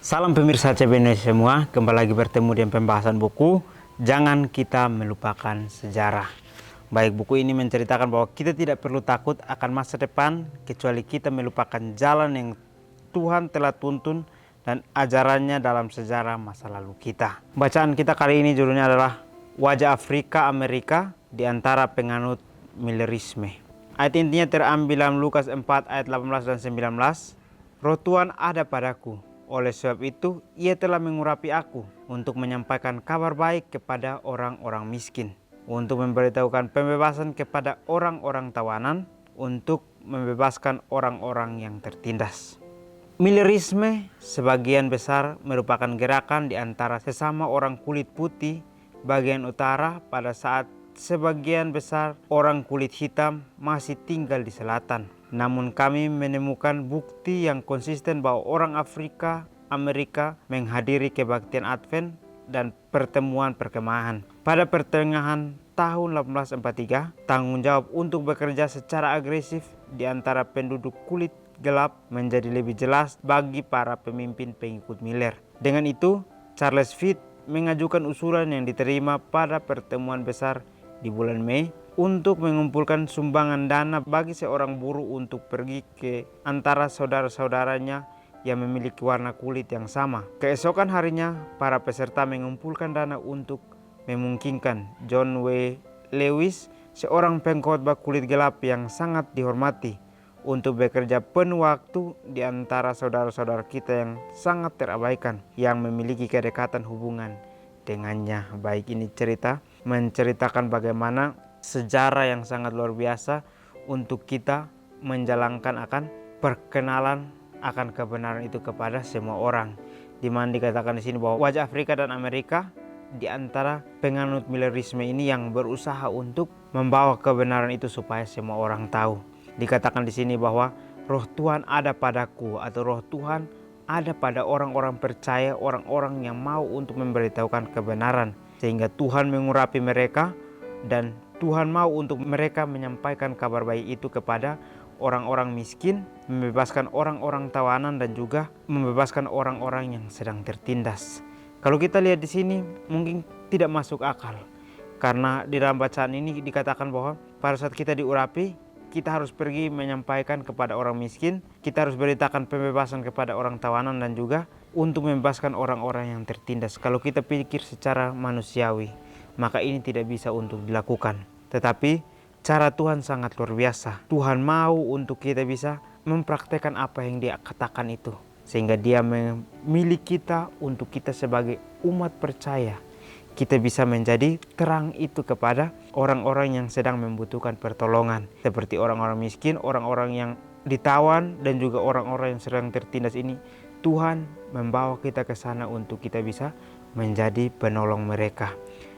Salam pemirsa CBN semua, kembali lagi bertemu dengan pembahasan buku Jangan Kita Melupakan Sejarah. Baik, buku ini menceritakan bahwa kita tidak perlu takut akan masa depan kecuali kita melupakan jalan yang Tuhan telah tuntun dan ajarannya dalam sejarah masa lalu kita. Bacaan kita kali ini judulnya adalah Wajah Afrika Amerika di antara penganut Millerisme. Ayat intinya terambil dalam Lukas 4 ayat 18 dan 19. Roh Tuhan ada padaku. Oleh sebab itu, ia telah mengurapi aku untuk menyampaikan kabar baik kepada orang-orang miskin, untuk memberitahukan pembebasan kepada orang-orang tawanan, untuk membebaskan orang-orang yang tertindas. Millerisme sebagian besar merupakan gerakan di antara sesama orang kulit putih bagian utara pada saat sebagian besar orang kulit hitam masih tinggal di selatan. Namun kami menemukan bukti yang konsisten bahwa orang Afrika Amerika menghadiri kebaktian Advent dan pertemuan perkemahan. Pada pertengahan tahun 1843, tanggung jawab untuk bekerja secara agresif di antara penduduk kulit gelap menjadi lebih jelas bagi para pemimpin pengikut Miller. Dengan itu, Charles Pitt mengajukan usulan yang diterima pada pertemuan besar di bulan Mei untuk mengumpulkan sumbangan dana bagi seorang buruh untuk pergi ke antara saudara-saudaranya yang memiliki warna kulit yang sama. Keesokan harinya, para peserta mengumpulkan dana untuk memungkinkan John W. Lewis, seorang pengkhotbah kulit gelap yang sangat dihormati, untuk bekerja penuh waktu di antara saudara-saudara kita yang sangat terabaikan, yang memiliki kedekatan hubungan dengannya. Baik, ini cerita menceritakan bagaimana sejarah yang sangat luar biasa untuk kita menjalankan akan perkenalan akan kebenaran itu kepada semua orang. Di mana dikatakan di sini bahwa wajah Afrika dan Amerika di antara penganut Millerisme ini yang berusaha untuk membawa kebenaran itu supaya semua orang tahu. Dikatakan di sini bahwa roh Tuhan ada padaku, atau roh Tuhan ada pada orang-orang percaya, orang-orang yang mau untuk memberitahukan kebenaran, sehingga Tuhan mengurapi mereka dan Tuhan mau untuk mereka menyampaikan kabar baik itu kepada orang-orang miskin, membebaskan orang-orang tawanan, dan juga membebaskan orang-orang yang sedang tertindas. Kalau kita lihat di sini mungkin tidak masuk akal, karena di dalam bacaan ini dikatakan bahwa pada saat kita diurapi, kita harus pergi menyampaikan kepada orang miskin, kita harus beritakan pembebasan kepada orang tawanan, dan juga untuk membebaskan orang-orang yang tertindas. Kalau kita pikir secara manusiawi, maka ini tidak bisa untuk dilakukan. Tetapi cara Tuhan sangat luar biasa. Tuhan mau untuk kita bisa mempraktekkan apa yang Dia katakan itu, sehingga Dia memilih kita untuk kita sebagai umat percaya. Kita bisa menjadi terang itu kepada orang-orang yang sedang membutuhkan pertolongan, seperti orang-orang miskin, orang-orang yang ditawan, dan juga orang-orang yang sedang tertindas ini. Tuhan membawa kita ke sana untuk kita bisa menjadi penolong mereka.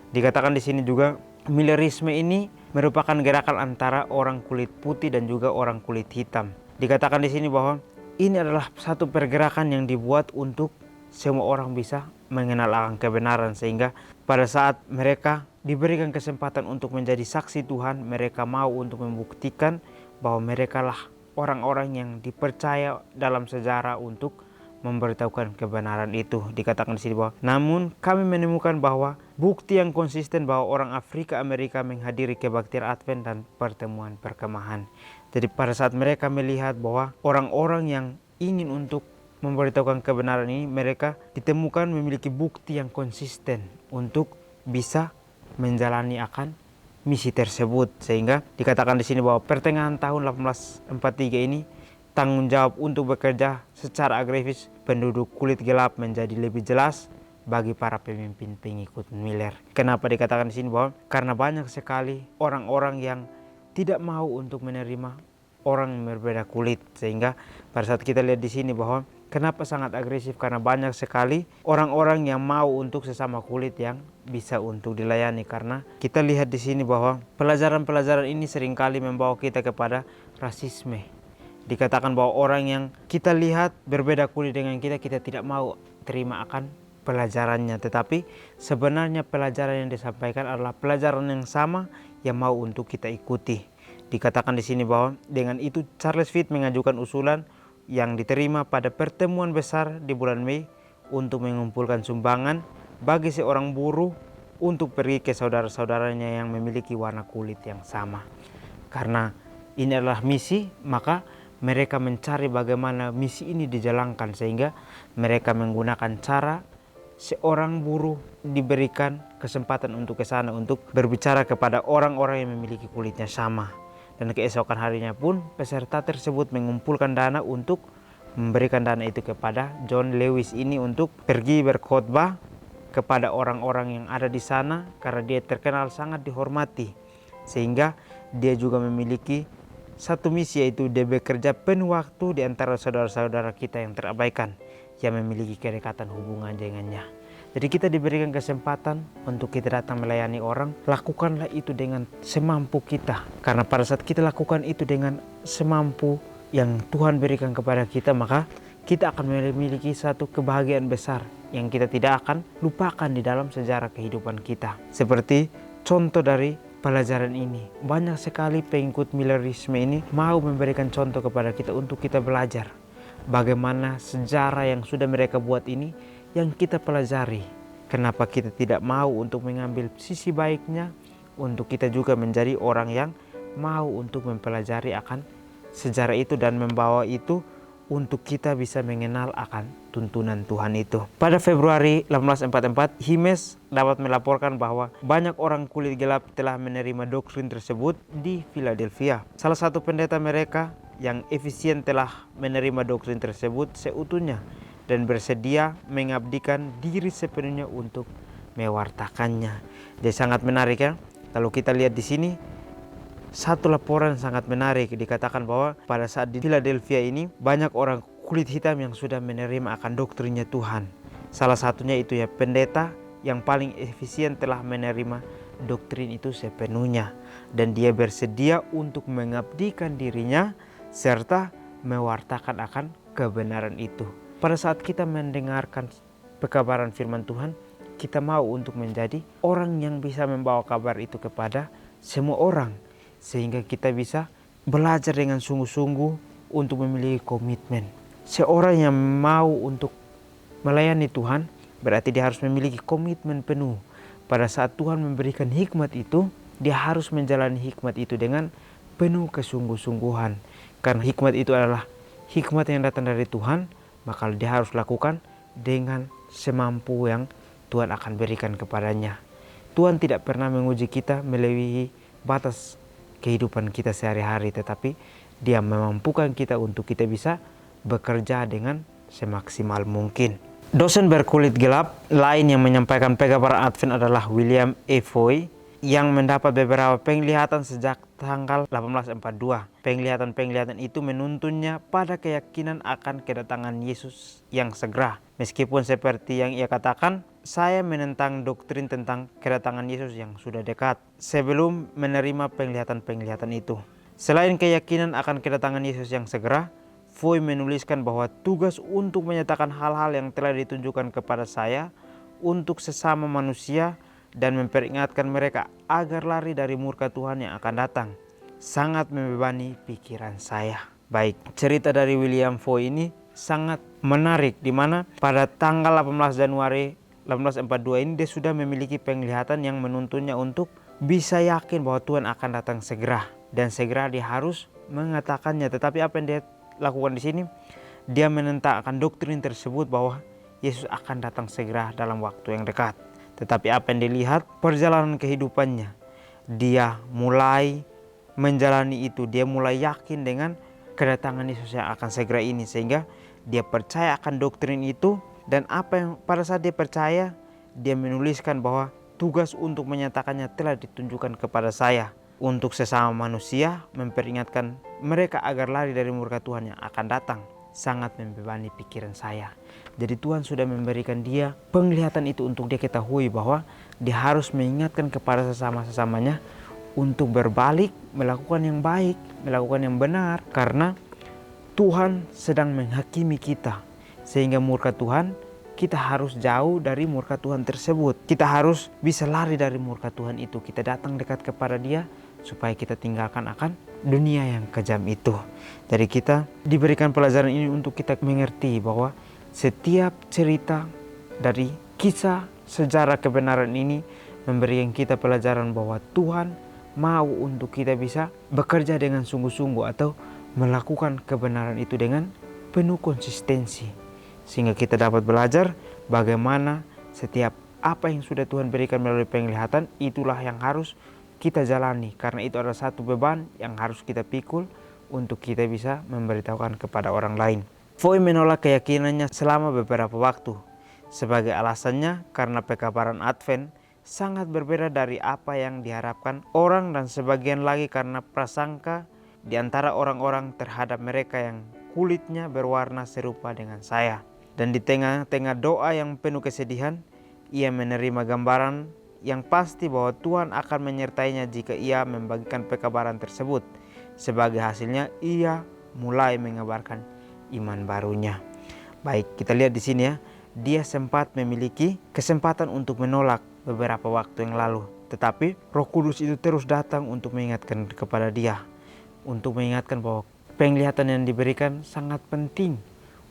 Dikatakan di sini juga Millerisme ini merupakan gerakan antara orang kulit putih dan juga orang kulit hitam. Dikatakan di sini bahwa ini adalah satu pergerakan yang dibuat untuk semua orang bisa mengenal akan kebenaran, sehingga pada saat mereka diberikan kesempatan untuk menjadi saksi Tuhan, mereka mau untuk membuktikan bahwa mereka lah orang-orang yang dipercaya dalam sejarah untuk memberitahukan kebenaran itu. Dikatakan di sini bahwa namun kami menemukan bahwa bukti yang konsisten bahwa orang Afrika Amerika menghadiri kebaktian Advent dan pertemuan perkemahan. Jadi pada saat mereka melihat bahwa orang-orang yang ingin untuk memberitahukan kebenaran ini, mereka ditemukan memiliki bukti yang konsisten untuk bisa menjalani akan misi tersebut, sehingga dikatakan di sini bahwa pertengahan tahun 1843 ini tanggung jawab untuk bekerja secara agresif penduduk kulit gelap menjadi lebih jelas bagi para pemimpin pengikut Miller. Kenapa dikatakan di sini bahwa karena banyak sekali orang-orang yang tidak mau untuk menerima orang yang berbeda kulit, sehingga pada saat kita lihat di sini bahwa kenapa sangat agresif, karena banyak sekali orang-orang yang mau untuk sesama kulit yang bisa untuk dilayani. Karena kita lihat di sini bahwa pelajaran-pelajaran ini seringkali membawa kita kepada rasisme. Dikatakan bahwa orang yang kita lihat berbeda kulit dengan kita, kita tidak mau terima akan pelajarannya. Tetapi sebenarnya pelajaran yang disampaikan adalah pelajaran yang sama yang mau untuk kita ikuti. Dikatakan di sini bahwa dengan itu Charles Pitt mengajukan usulan yang diterima pada pertemuan besar di bulan Mei untuk mengumpulkan sumbangan bagi seorang buruh untuk pergi ke saudara-saudaranya yang memiliki warna kulit yang sama. Karena ini adalah misi, maka mereka mencari bagaimana misi ini dijalankan, sehingga mereka menggunakan cara seorang buruh diberikan kesempatan untuk ke sana untuk berbicara kepada orang-orang yang memiliki kulitnya sama. Dan keesokan harinya pun peserta tersebut mengumpulkan dana untuk memberikan dana itu kepada John Lewis ini untuk pergi berkhotbah kepada orang-orang yang ada di sana, karena dia terkenal sangat dihormati, sehingga dia juga memiliki satu misi, yaitu dia bekerja penuh waktu di antara saudara-saudara kita yang terabaikan, yang memiliki kedekatan hubungan dengannya. Jadi kita diberikan kesempatan untuk kita datang melayani orang, lakukanlah itu dengan semampu kita. Karena pada saat kita lakukan itu dengan semampu yang Tuhan berikan kepada kita, maka kita akan memiliki satu kebahagiaan besar yang kita tidak akan lupakan di dalam sejarah kehidupan kita. Seperti contoh dari pelajaran ini, banyak sekali pengikut Millerisme ini mau memberikan contoh kepada kita untuk kita belajar bagaimana sejarah yang sudah mereka buat ini yang kita pelajari. Kenapa kita tidak mau untuk mengambil sisi baiknya, untuk kita juga menjadi orang yang mau untuk mempelajari akan sejarah itu dan membawa itu untuk kita bisa mengenal akan tuntunan Tuhan itu. Pada Februari 1844, Himes dapat melaporkan bahwa banyak orang kulit gelap telah menerima doktrin tersebut di Philadelphia. Salah satu pendeta mereka yang efisien telah menerima doktrin tersebut seutuhnya dan bersedia mengabdikan diri sepenuhnya untuk mewartakannya. Jadi sangat menarik ya. Kalau kita lihat di sini, satu laporan sangat menarik, dikatakan bahwa pada saat di Philadelphia ini banyak orang kulit hitam yang sudah menerima akan doktrinnya Tuhan. Salah satunya itu ya pendeta yang paling efisien telah menerima doktrin itu sepenuhnya, dan dia bersedia untuk mengabdikan dirinya serta mewartakan akan kebenaran itu. Pada saat kita mendengarkan pekabaran firman Tuhan, kita mau untuk menjadi orang yang bisa membawa kabar itu kepada semua orang, sehingga kita bisa belajar dengan sungguh-sungguh untuk memiliki komitmen. Seorang yang mau untuk melayani Tuhan berarti dia harus memiliki komitmen penuh. Pada saat Tuhan memberikan hikmat itu, dia harus menjalani hikmat itu dengan penuh kesungguh-sungguhan. Karena hikmat itu adalah hikmat yang datang dari Tuhan, maka dia harus lakukan dengan semampu yang Tuhan akan berikan kepadanya. Tuhan tidak pernah menguji kita melebihi batas kehidupan kita sehari-hari, tetapi dia memampukan kita untuk kita bisa bekerja dengan semaksimal mungkin. Dosen berkulit gelap lain yang menyampaikan pekabaran Advent adalah William E. Foy, yang mendapat beberapa penglihatan sejak tanggal 1842. Penglihatan-penglihatan itu menuntunnya pada keyakinan akan kedatangan Yesus yang segera. Meskipun seperti yang ia katakan, saya menentang doktrin tentang kedatangan Yesus yang sudah dekat sebelum menerima penglihatan-penglihatan itu. Selain keyakinan akan kedatangan Yesus yang segera, Foy menuliskan bahwa tugas untuk menyatakan hal-hal yang telah ditunjukkan kepada saya untuk sesama manusia dan memperingatkan mereka agar lari dari murka Tuhan yang akan datang sangat membebani pikiran saya. Baik, cerita dari William Foy ini sangat menarik, di mana pada tanggal 18 Januari 1842 ini dia sudah memiliki penglihatan yang menuntunnya untuk bisa yakin bahwa Tuhan akan datang segera, dan segera dia harus mengatakannya. Tetapi apa yang dia lakukan di sini, dia menentang akan doktrin tersebut bahwa Yesus akan datang segera dalam waktu yang dekat. Tetapi apa yang dilihat, perjalanan kehidupannya, dia mulai menjalani itu, dia mulai yakin dengan kedatangan Yesus yang akan segera ini, sehingga dia percaya akan doktrin itu. Dan apa yang pada saat dia percaya, dia menuliskan bahwa tugas untuk menyatakannya telah ditunjukkan kepada saya untuk sesama manusia, memperingatkan mereka agar lari dari murka Tuhan yang akan datang sangat membebani pikiran saya. Jadi Tuhan sudah memberikan dia penglihatan itu untuk dia ketahui bahwa dia harus mengingatkan kepada sesama-sesamanya untuk berbalik, melakukan yang baik, melakukan yang benar, karena Tuhan sedang menghakimi kita. Sehingga murka Tuhan, kita harus jauh dari murka Tuhan tersebut. Kita harus bisa lari dari murka Tuhan itu. Kita datang dekat kepada dia supaya kita tinggalkan akan dunia yang kejam itu. Jadi kita diberikan pelajaran ini untuk kita mengerti bahwa setiap cerita dari kisah sejarah kebenaran ini memberikan kita pelajaran bahwa Tuhan mau untuk kita bisa bekerja dengan sungguh-sungguh atau melakukan kebenaran itu dengan penuh konsistensi. Sehingga kita dapat belajar bagaimana setiap apa yang sudah Tuhan berikan melalui penglihatan itulah yang harus kita jalani. Karena itu adalah satu beban yang harus kita pikul untuk kita bisa memberitahukan kepada orang lain. Foy menolak keyakinannya selama beberapa waktu. Sebagai alasannya karena pekabaran Advent sangat berbeda dari apa yang diharapkan orang dan sebagian lagi karena prasangka di antara orang-orang terhadap mereka yang kulitnya berwarna serupa dengan saya. Dan di tengah-tengah doa yang penuh kesedihan, ia menerima gambaran yang pasti bahwa Tuhan akan menyertainya jika ia membagikan pekabaran tersebut. Sebagai hasilnya, ia mulai mengabarkan iman barunya. Baik, kita lihat di sini ya. Dia sempat memiliki kesempatan untuk menolak beberapa waktu yang lalu. Tetapi Roh Kudus itu terus datang untuk mengingatkan kepada dia. Untuk mengingatkan bahwa penglihatan yang diberikan sangat penting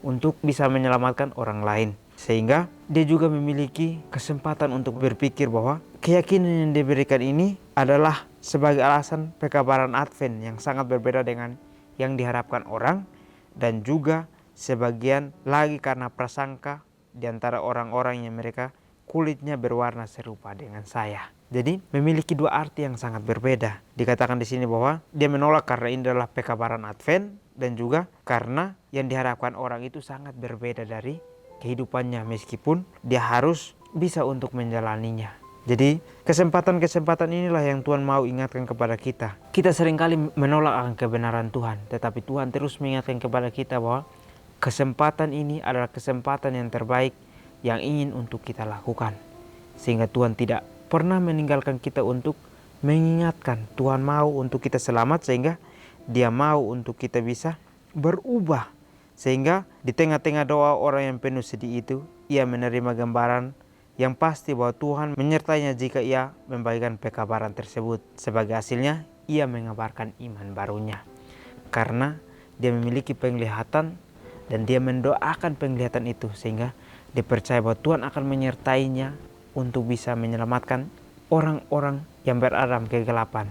untuk bisa menyelamatkan orang lain. Sehingga dia juga memiliki kesempatan untuk berpikir bahwa keyakinan yang diberikan ini adalah sebagai alasan pekabaran Advent yang sangat berbeda dengan yang diharapkan orang. Dan juga sebagian lagi karena prasangka di antara orang-orang yang mereka kulitnya berwarna serupa dengan saya. Jadi memiliki dua arti yang sangat berbeda. Dikatakan di sini bahwa dia menolak karena ini adalah pekabaran Advent dan juga karena yang diharapkan orang itu sangat berbeda dari kehidupannya meskipun dia harus bisa untuk menjalaninya. Jadi kesempatan-kesempatan inilah yang Tuhan mau ingatkan kepada kita. Kita seringkali menolak akan kebenaran Tuhan, tetapi Tuhan terus mengingatkan kepada kita bahwa kesempatan ini adalah kesempatan yang terbaik yang ingin untuk kita lakukan. Sehingga Tuhan tidak pernah meninggalkan kita untuk mengingatkan. Tuhan mau untuk kita selamat sehingga Dia mau untuk kita bisa berubah. Sehingga di tengah-tengah doa orang yang penuh sedih itu, ia menerima gambaran yang pasti bahwa Tuhan menyertainya jika ia membagikan pekabaran tersebut. Sebagai hasilnya, ia mengabarkan iman barunya. Karena dia memiliki penglihatan dan dia mendoakan penglihatan itu sehingga dia percaya bahwa Tuhan akan menyertainya untuk bisa menyelamatkan orang-orang yang berada dalam kegelapan.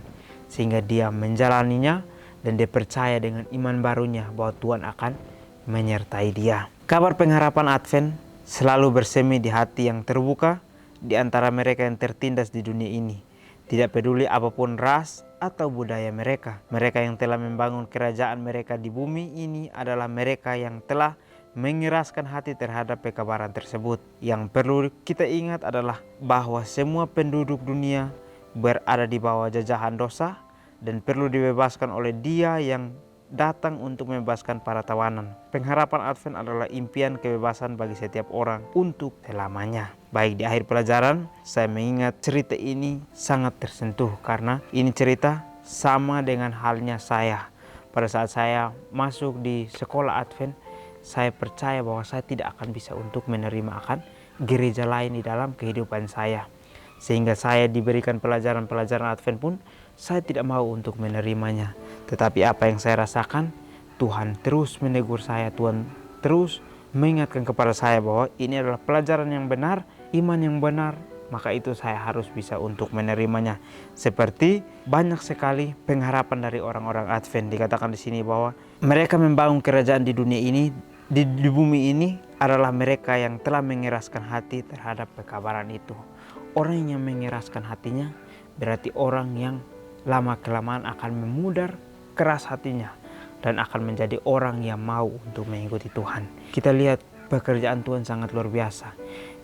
Sehingga dia menjalaninya dan dia percaya dengan iman barunya bahwa Tuhan akan menyertai dia. Kabar pengharapan Advent selalu bersemi di hati yang terbuka di antara mereka yang tertindas di dunia ini. Tidak peduli apapun ras atau budaya mereka. Mereka yang telah membangun kerajaan mereka di bumi ini adalah mereka yang telah mengeraskan hati terhadap pekabaran tersebut. Yang perlu kita ingat adalah bahwa semua penduduk dunia berada di bawah jajahan dosa dan perlu dibebaskan oleh Dia yang datang untuk membebaskan para tawanan. Pengharapan Advent adalah impian kebebasan bagi setiap orang untuk selamanya. Baik, di akhir pelajaran saya mengingat cerita ini sangat tersentuh karena ini cerita sama dengan halnya saya. Pada saat saya masuk di sekolah Advent, saya percaya bahwa saya tidak akan bisa untuk menerima akan gereja lain di dalam kehidupan saya. Sehingga saya diberikan pelajaran-pelajaran Advent pun saya tidak mau untuk menerimanya. Tetapi apa yang saya rasakan, Tuhan terus menegur saya, Tuhan terus mengingatkan kepada saya bahwa ini adalah pelajaran yang benar, iman yang benar, maka itu saya harus bisa untuk menerimanya. Seperti banyak sekali pengharapan dari orang-orang Advent. Dikatakan di sini bahwa mereka membangun kerajaan di dunia ini, di bumi ini adalah mereka yang telah mengeraskan hati terhadap pekabaran itu. Orang yang mengeraskan hatinya berarti orang yang lama-kelamaan akan memudar keras hatinya dan akan menjadi orang yang mau untuk mengikuti Tuhan. Kita lihat pekerjaan Tuhan sangat luar biasa.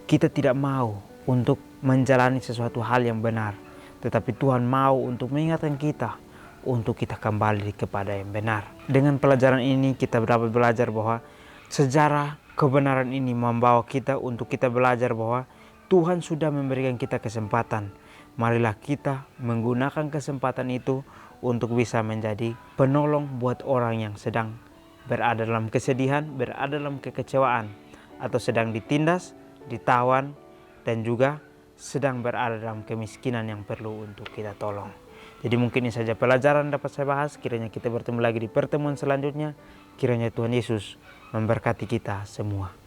Kita tidak mau untuk menjalani sesuatu hal yang benar, tetapi Tuhan mau untuk mengingatkan kita untuk kita kembali kepada yang benar. Dengan pelajaran ini kita dapat belajar bahwa sejarah kebenaran ini membawa kita untuk kita belajar bahwa Tuhan sudah memberikan kita kesempatan. Marilah kita menggunakan kesempatan itu untuk bisa menjadi penolong buat orang yang sedang berada dalam kesedihan, berada dalam kekecewaan, atau sedang ditindas, ditawan, dan juga sedang berada dalam kemiskinan yang perlu untuk kita tolong. Jadi mungkin ini saja pelajaran dapat saya bahas. Kiranya kita bertemu lagi di pertemuan selanjutnya. Kiranya Tuhan Yesus memberkati kita semua.